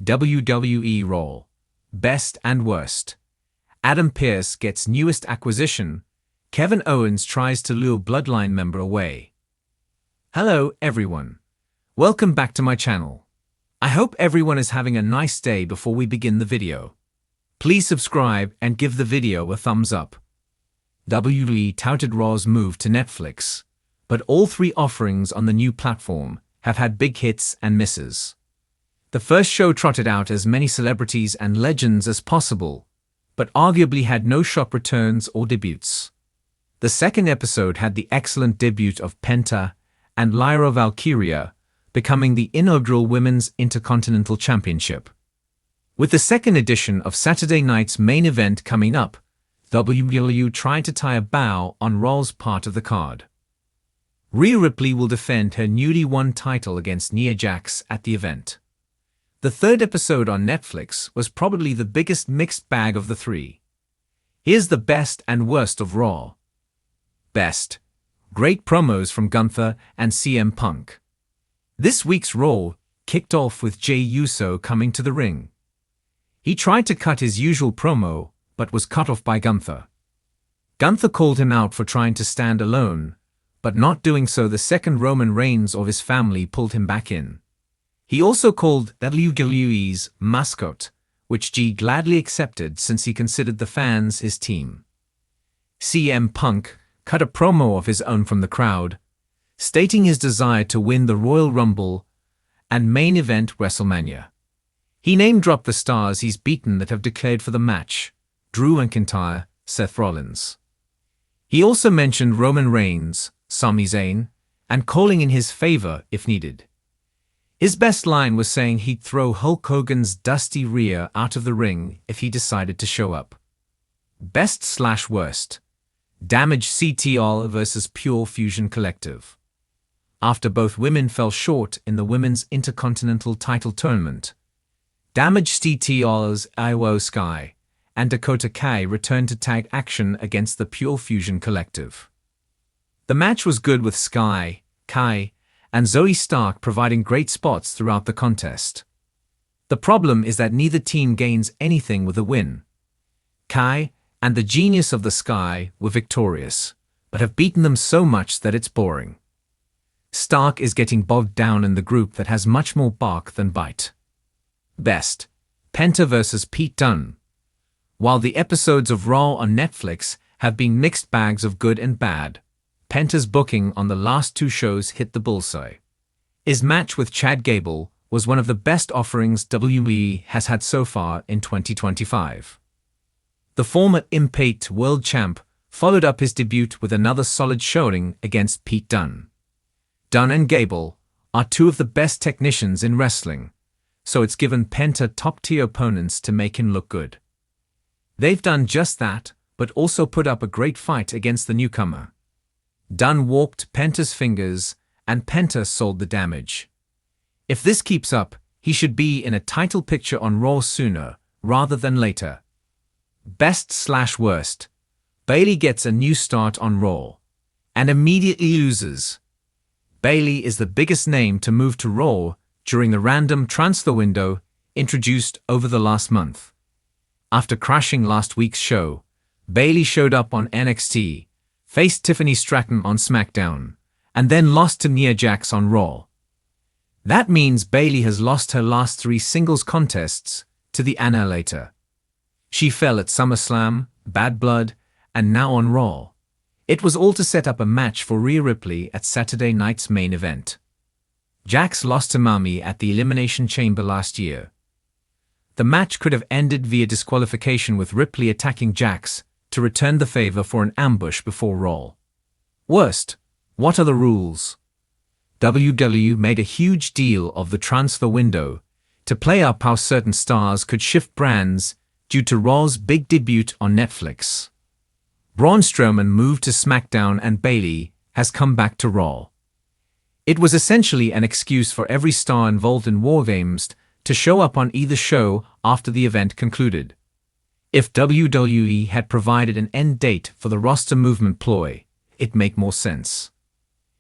WWE Raw. Best and Worst. Adam Pearce gets newest acquisition. Kevin Owens tries to lure Bloodline member away. Hello, everyone. Welcome back to my channel. I hope everyone is having a nice day before we begin the video. Please subscribe and give the video a thumbs up. WWE touted Raw's move to Netflix, but all three offerings on the new platform have had big hits and misses. The first show trotted out as many celebrities and legends as possible, but arguably had no shock returns or debuts. The second episode had the excellent debut of Penta and Lyra Valkyria, becoming the inaugural Women's Intercontinental Championship. With the second edition of Saturday night's main event coming up, WWE tried to tie a bow on Raw's part of the card. Rhea Ripley will defend her newly won title against Nia Jax at the event. The third episode on Netflix was probably the biggest mixed bag of the three. Here's the best and worst of Raw. Best. Great promos from Gunther and CM Punk. This week's Raw kicked off with Jey Uso coming to the ring. He tried to cut his usual promo, but was cut off by Gunther. Gunther called him out for trying to stand alone, but not doing so the second Roman Reigns of his family pulled him back in. He also called WWE's mascot, which G gladly accepted since he considered the fans his team. CM Punk cut a promo of his own from the crowd, stating his desire to win the Royal Rumble and main event WrestleMania. He name-dropped the stars he's beaten that have declared for the match: Drew McIntyre, Seth Rollins. He also mentioned Roman Reigns, Sami Zayn, and calling in his favor if needed. His best line was saying he'd throw Hulk Hogan's dusty rear out of the ring if he decided to show up. Best/worst. Damage CTR vs Pure Fusion Collective. After both women fell short in the Women's Intercontinental Title Tournament, Damage CTR's Io Sky and Dakota Kai returned to tag action against the Pure Fusion Collective. The match was good with Sky, Kai, and Zoe Stark providing great spots throughout the contest. The problem is that neither team gains anything with a win. Kai and the Genius of the Sky were victorious, but have beaten them so much that it's boring. Stark is getting bogged down in the group that has much more bark than bite. Best. Penta vs Pete Dunne. While the episodes of Raw on Netflix have been mixed bags of good and bad, Penta's booking on the last two shows hit the bullseye. His match with Chad Gable was one of the best offerings WWE has had so far in 2025. The former Impact World Champ followed up his debut with another solid showing against Pete Dunne. Dunne and Gable are two of the best technicians in wrestling, so it's given Penta top-tier opponents to make him look good. They've done just that, but also put up a great fight against the newcomer. Dunne walked Penta's fingers, and Penta sold the damage. If this keeps up, he should be in a title picture on Raw sooner rather than later. Best/worst. Bayley gets a new start on Raw and immediately loses. Bayley is the biggest name to move to Raw during the random transfer window introduced over the last month. After crashing last week's show, Bayley showed up on NXT, faced Tiffany Stratton on SmackDown, and then lost to Nia Jax on Raw. That means Bayley has lost her last three singles contests to the Annihilator. She fell at SummerSlam, Bad Blood, and now on Raw. It was all to set up a match for Rhea Ripley at Saturday night's main event. Jax lost to Mami at the Elimination Chamber last year. The match could have ended via disqualification with Ripley attacking Jax to return the favor for an ambush before Raw. Worst. What are the rules? WWE made a huge deal of the transfer window to play up how certain stars could shift brands due to Raw's big debut on Netflix. Braun Strowman moved to SmackDown and Bayley has come back to Raw. It was essentially an excuse for every star involved in War Games to show up on either show after the event concluded. If WWE had provided an end date for the roster movement ploy, it'd make more sense.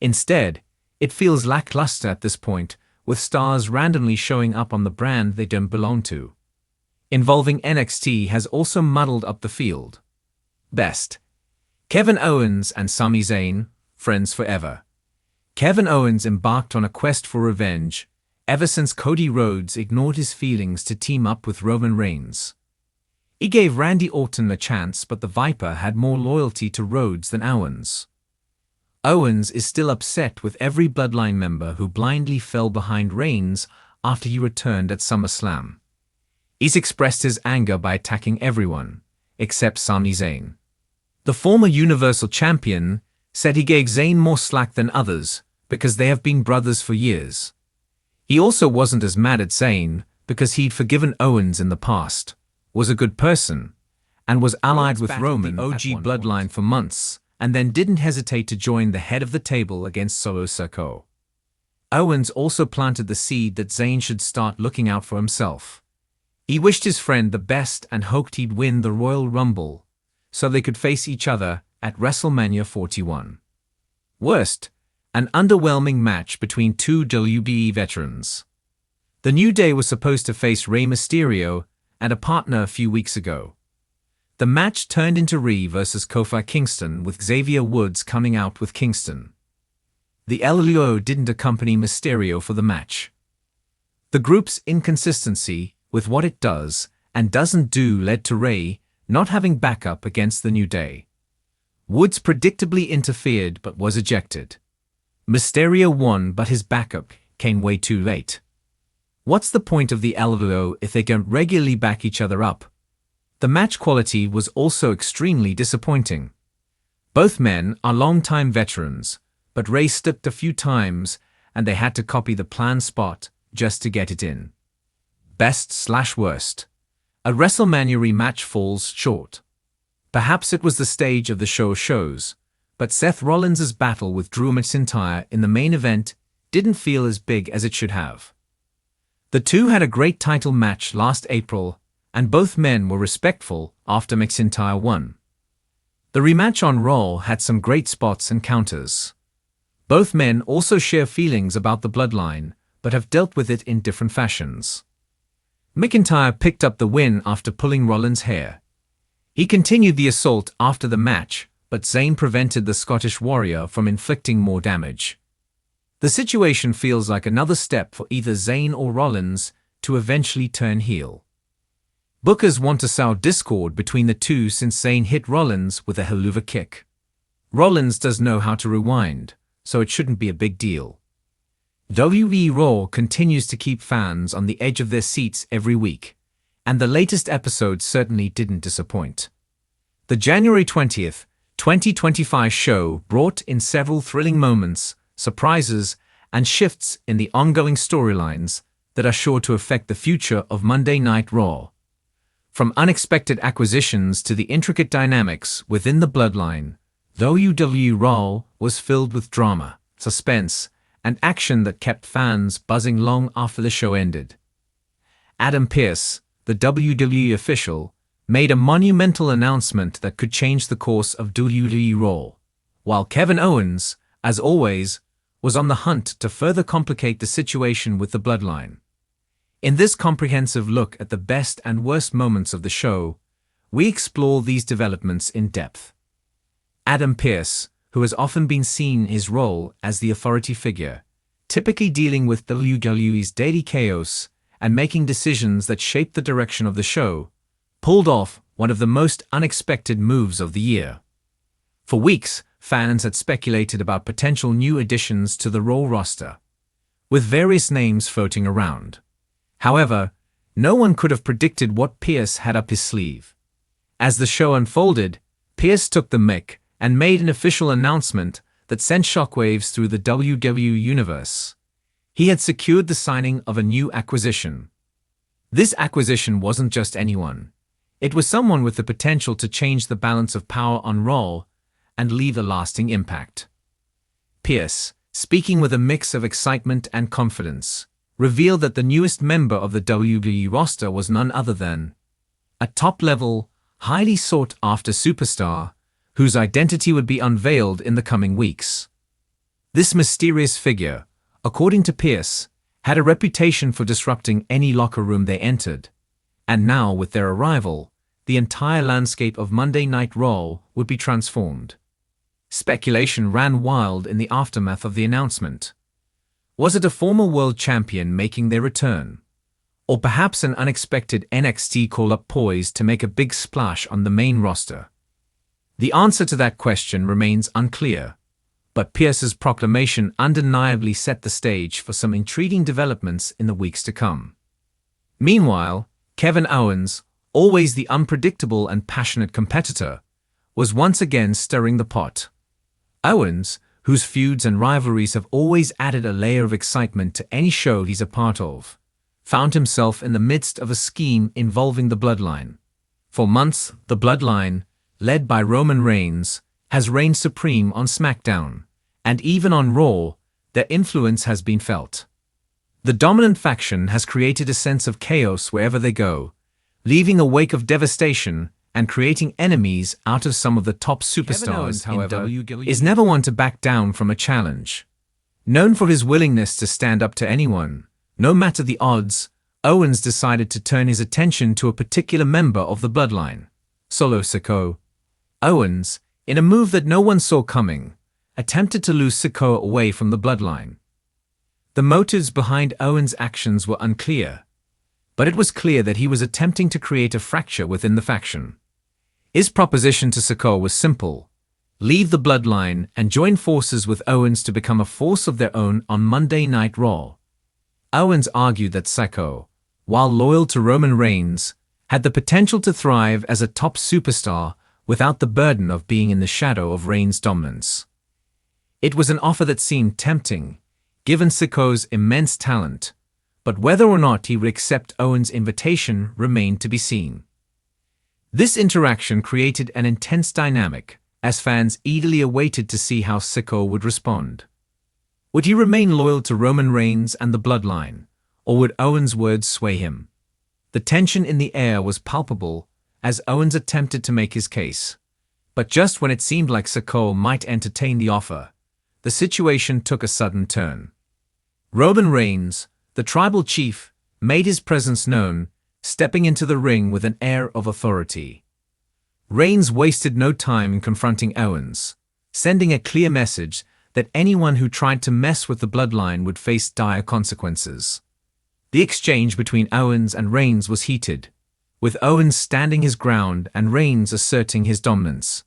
Instead, it feels lackluster at this point, with stars randomly showing up on the brand they don't belong to. Involving NXT has also muddled up the field. Best. Kevin Owens and Sami Zayn, friends forever. Kevin Owens embarked on a quest for revenge ever since Cody Rhodes ignored his feelings to team up with Roman Reigns. He gave Randy Orton a chance, but the Viper had more loyalty to Rhodes than Owens. Owens is still upset with every Bloodline member who blindly fell behind Reigns after he returned at SummerSlam. He's expressed his anger by attacking everyone, except Sami Zayn. The former Universal Champion said he gave Zayn more slack than others because they have been brothers for years. He also wasn't as mad at Zayn because he'd forgiven Owens in the past, was a good person, and was allied with Roman, the OG Bloodline, for months, and then didn't hesitate to join the head of the table against Solo Sikoa. Owens also planted the seed that Zayn should start looking out for himself. He wished his friend the best and hoped he'd win the Royal Rumble so they could face each other at WrestleMania 41. Worst, an underwhelming match between two WWE veterans. The New Day was supposed to face Rey Mysterio and a partner a few weeks ago. The match turned into Rey versus Kofi Kingston, with Xavier Woods coming out with Kingston. The LLO didn't accompany Mysterio for the match. The group's inconsistency with what it does and doesn't do led to Rey not having backup against the New Day. Woods predictably interfered but was ejected. Mysterio won, but his backup came way too late. What's the point of the LLO if they don't regularly back each other up? The match quality was also extremely disappointing. Both men are long-time veterans, but Rey slipped a few times and they had to copy the planned spot just to get it in. Best/worst. A WrestleMania rematch falls short. Perhaps it was the stage of the shows, but Seth Rollins' battle with Drew McIntyre in the main event didn't feel as big as it should have. The two had a great title match last April, and both men were respectful after McIntyre won. The rematch on Raw had some great spots and counters. Both men also share feelings about the Bloodline, but have dealt with it in different fashions. McIntyre picked up the win after pulling Rollins' hair. He continued the assault after the match, but Zayn prevented the Scottish Warrior from inflicting more damage. The situation feels like another step for either Zayn or Rollins to eventually turn heel. Bookers want to sow discord between the two since Zayn hit Rollins with a helluva kick. Rollins does know how to rewind, so it shouldn't be a big deal. WWE Raw continues to keep fans on the edge of their seats every week, and the latest episode certainly didn't disappoint. The January 20th, 2025 show brought in several thrilling moments, surprises, and shifts in the ongoing storylines that are sure to affect the future of Monday Night Raw. From unexpected acquisitions to the intricate dynamics within the Bloodline, WWE Raw was filled with drama, suspense, and action that kept fans buzzing long after the show ended. Adam Pearce, the WWE official, made a monumental announcement that could change the course of WWE Raw, while Kevin Owens, as always, was on the hunt to further complicate the situation with the Bloodline. In this comprehensive look at the best and worst moments of the show, we explore these developments in depth. Adam Pearce, who has often been seen in his role as the authority figure, typically dealing with WWE's daily chaos and making decisions that shape the direction of the show, pulled off one of the most unexpected moves of the year. For weeks, fans had speculated about potential new additions to the Raw roster, with various names floating around. However, no one could have predicted what Pearce had up his sleeve. As the show unfolded, Pearce took the mic and made an official announcement that sent shockwaves through the WWE universe. He had secured the signing of a new acquisition. This acquisition wasn't just anyone. It was someone with the potential to change the balance of power on Raw and leave a lasting impact. Pearce, speaking with a mix of excitement and confidence, revealed that the newest member of the WWE roster was none other than a top-level, highly sought-after superstar whose identity would be unveiled in the coming weeks. This mysterious figure, according to Pearce, had a reputation for disrupting any locker room they entered, and now with their arrival, the entire landscape of Monday Night Raw would be transformed. Speculation ran wild in the aftermath of the announcement. Was it a former world champion making their return? Or perhaps an unexpected NXT call-up poised to make a big splash on the main roster? The answer to that question remains unclear, but Pearce's proclamation undeniably set the stage for some intriguing developments in the weeks to come. Meanwhile, Kevin Owens, always the unpredictable and passionate competitor, was once again stirring the pot. Owens, whose feuds and rivalries have always added a layer of excitement to any show he's a part of, found himself in the midst of a scheme involving the Bloodline. For months, the Bloodline, led by Roman Reigns, has reigned supreme on SmackDown, and even on Raw, their influence has been felt. The dominant faction has created a sense of chaos wherever they go, leaving a wake of devastation and creating enemies out of some of the top superstars. However, is never one to back down from a challenge. Known for his willingness to stand up to anyone, no matter the odds, Owens decided to turn his attention to a particular member of the Bloodline, Solo Sikoa. Owens, in a move that no one saw coming, attempted to lose Sikoa away from the Bloodline. The motives behind Owens' actions were unclear, but it was clear that he was attempting to create a fracture within the faction. His proposition to Sikoa was simple: leave the Bloodline and join forces with Owens to become a force of their own on Monday Night Raw. Owens argued that Sikoa, while loyal to Roman Reigns, had the potential to thrive as a top superstar without the burden of being in the shadow of Reigns' dominance. It was an offer that seemed tempting, given Sikoa's immense talent, but whether or not he would accept Owens' invitation remained to be seen. This interaction created an intense dynamic, as fans eagerly awaited to see how Sikoa would respond. Would he remain loyal to Roman Reigns and the Bloodline, or would Owens' words sway him? The tension in the air was palpable as Owens attempted to make his case. But just when it seemed like Sikoa might entertain the offer, the situation took a sudden turn. Roman Reigns, the tribal chief, made his presence known, stepping into the ring with an air of authority. Reigns wasted no time in confronting Owens, sending a clear message that anyone who tried to mess with the Bloodline would face dire consequences. The exchange between Owens and Reigns was heated, with Owens standing his ground and Reigns asserting his dominance.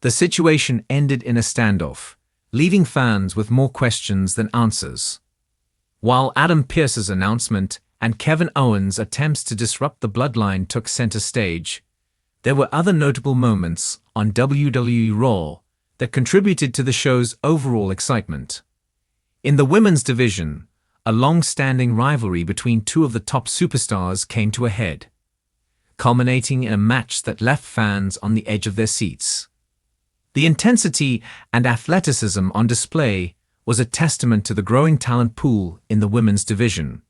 The situation ended in a standoff, leaving fans with more questions than answers. While Adam Pearce's announcement and Kevin Owens' attempts to disrupt the Bloodline took center stage, there were other notable moments on WWE Raw that contributed to the show's overall excitement. In the women's division, a long-standing rivalry between two of the top superstars came to a head, culminating in a match that left fans on the edge of their seats. The intensity and athleticism on display was a testament to the growing talent pool in the women's division,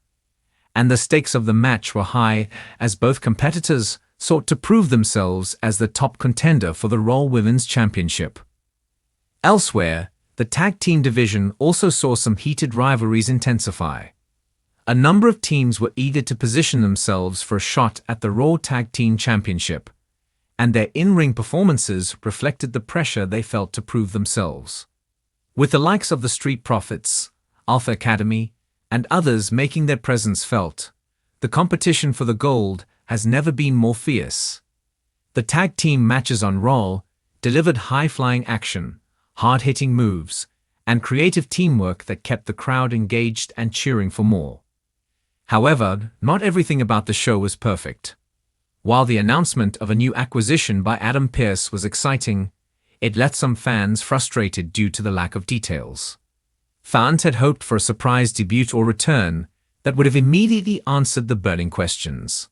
and the stakes of the match were high as both competitors sought to prove themselves as the top contender for the Raw Women's Championship. Elsewhere, the tag team division also saw some heated rivalries intensify. A number of teams were eager to position themselves for a shot at the Raw Tag Team Championship, and their in-ring performances reflected the pressure they felt to prove themselves. With the likes of the Street Profits, Alpha Academy, and others making their presence felt, the competition for the gold has never been more fierce. The tag team matches on Raw delivered high-flying action, hard-hitting moves, and creative teamwork that kept the crowd engaged and cheering for more. However, not everything about the show was perfect. While the announcement of a new acquisition by Adam Pearce was exciting, it left some fans frustrated due to the lack of details. Fans had hoped for a surprise debut or return that would have immediately answered the burning questions.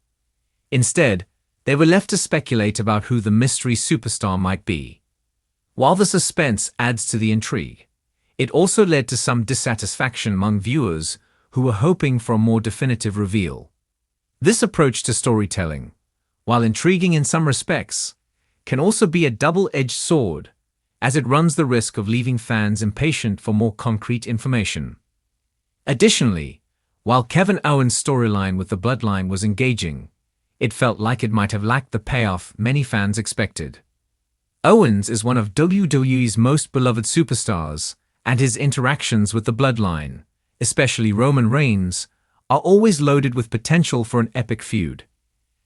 Instead, they were left to speculate about who the mystery superstar might be. While the suspense adds to the intrigue, it also led to some dissatisfaction among viewers who were hoping for a more definitive reveal. This approach to storytelling, while intriguing in some respects, can also be a double-edged sword, as it runs the risk of leaving fans impatient for more concrete information. Additionally, While Kevin Owens' storyline with the Bloodline was engaging, it felt like it might have lacked the payoff many fans expected. Owens is one of WWE's most beloved superstars, and his interactions with the Bloodline, especially Roman Reigns, are always loaded with potential for an epic feud.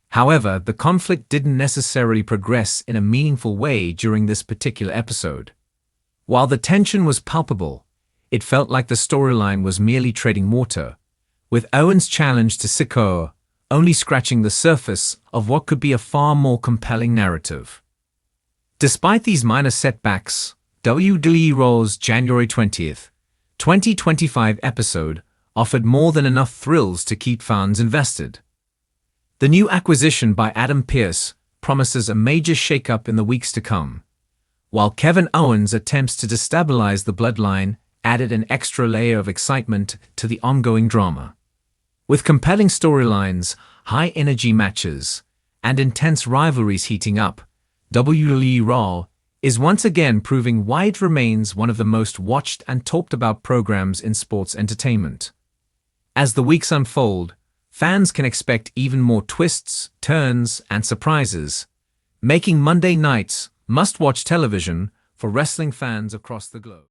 However, the conflict didn't necessarily progress in a meaningful way during this particular episode. While the tension was palpable, it felt like the storyline was merely treading water, with Owens' challenge to Sikoa only scratching the surface of what could be a far more compelling narrative. Despite these minor setbacks, WWE Raw's January 20th, 2025 episode offered more than enough thrills to keep fans invested. The new acquisition by Adam Pearce promises a major shakeup in the weeks to come, while Kevin Owens' attempts to destabilize the Bloodline added an extra layer of excitement to the ongoing drama. With compelling storylines, high-energy matches, and intense rivalries heating up, WWE Raw is once again proving why it remains one of the most watched and talked about programs in sports entertainment. As the weeks unfold, fans can expect even more twists, turns, and surprises, making Monday nights must-watch television for wrestling fans across the globe.